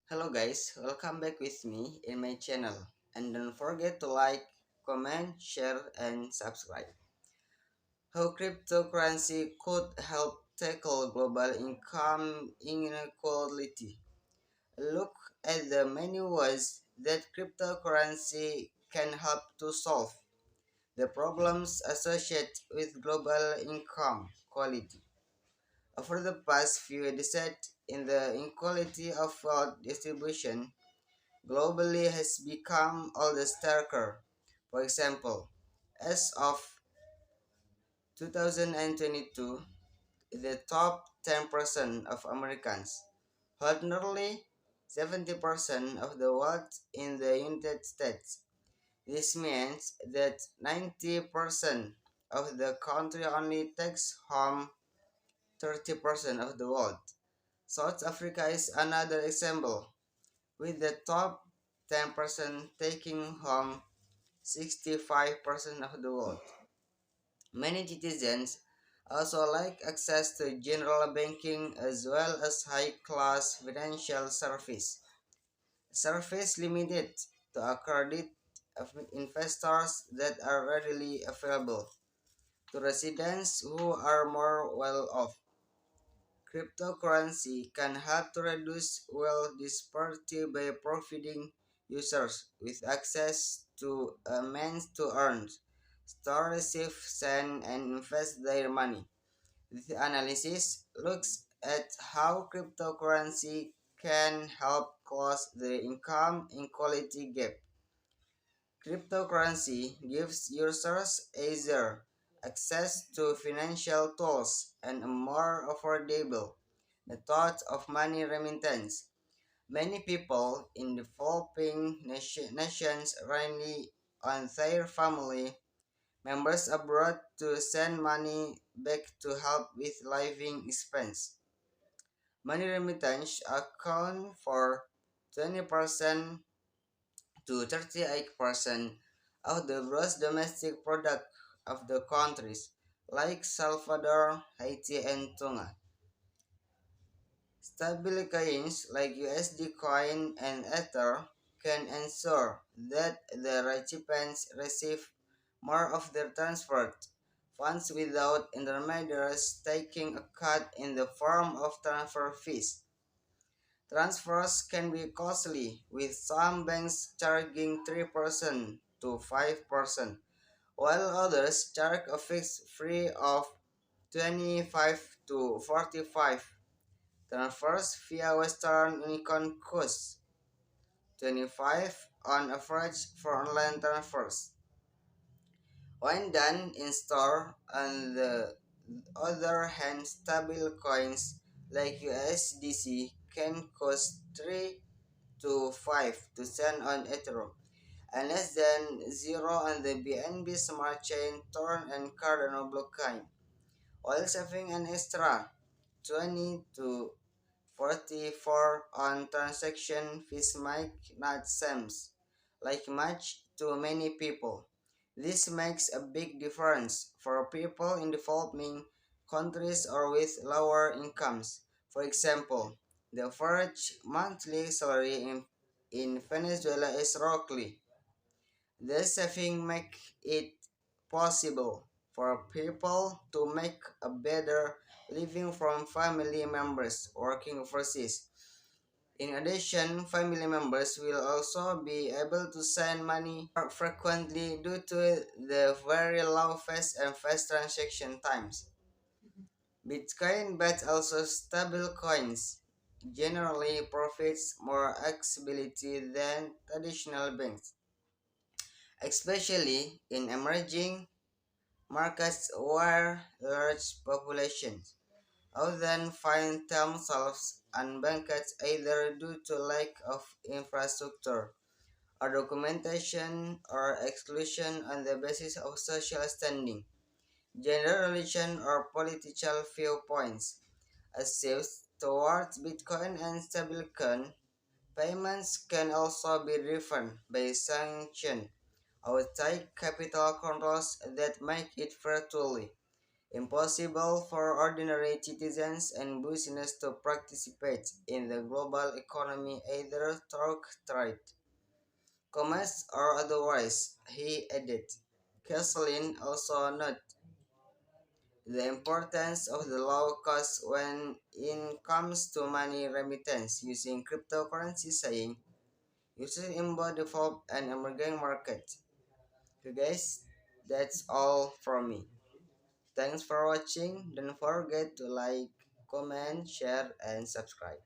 Hello guys, welcome back with me in my channel and don't forget to like, comment, share and subscribe. How cryptocurrency could help tackle global income inequality. Look at the many ways that cryptocurrency can help to solve the problems associated with global income quality. Over the past few decades, in the inequality of wealth distribution globally has become all the starker. For example, as of 2022, the top 10% of Americans hold nearly 70% of the wealth in the United States. This means that 90% of the country only takes home 30% of the wealth. South Africa is another example, with the top 10% taking home 65% of the world. Many citizens also like access to general banking as well as high-class financial service limited to a credit of investors that are readily available to residents who are more well off. Cryptocurrency can help to reduce wealth disparity by providing users with access to a means to earn, store, receive, send, and invest their money. This analysis looks at how cryptocurrency can help close the income inequality gap. Cryptocurrency gives users easier access to financial tools and a more affordable method of money remittance. Many people in developing nations rely on their family members abroad to send money back to help with living expense. Money remittance account for 20% to 38% of the gross domestic product of the countries like Salvador, Haiti, and Tonga. Stable coins like USD coin and Ether can ensure that the recipients receive more of their transferred funds without intermediaries taking a cut in the form of transfer fees. Transfers can be costly, with some banks charging 3% to 5%, while others charge a fixed fee of 25 to 45. Transfers via Western Union cost 25 on average for online transfers. When done in store, on the other hand, stable coins like USDC can cost 3 to 5 to send on Ethereum, and less than 0 on the BNB Smart Chain, Torrent, and Cardano blockchain, while saving an extra 20 to 44 on transaction fees might not seem like much to many people. This makes a big difference for people in developing countries or with lower incomes. For example, the average monthly salary in Venezuela is roughly. This saving make it possible for people to make a better living from family members working overseas. In addition, family members will also be able to send money more frequently due to the very low fast transaction times. Bitcoin, but also stable coins, generally provides more accessibility than traditional banks, especially in emerging markets where large populations often find themselves unbanked either due to lack of infrastructure or documentation or exclusion on the basis of social standing, gender, religion, or political viewpoints. As shifts towards Bitcoin and stablecoin, payments can also be driven by sanctions or tight capital controls that make it virtually impossible for ordinary citizens and business to participate in the global economy either through trade, commerce, or otherwise, he added. Kathleen also noted the importance of the low cost when it comes to money remittance using cryptocurrency, saying, users in both developed and emerging markets. So guys, that's all from me. Thanks for watching. Don't forget to like, comment, share, and subscribe.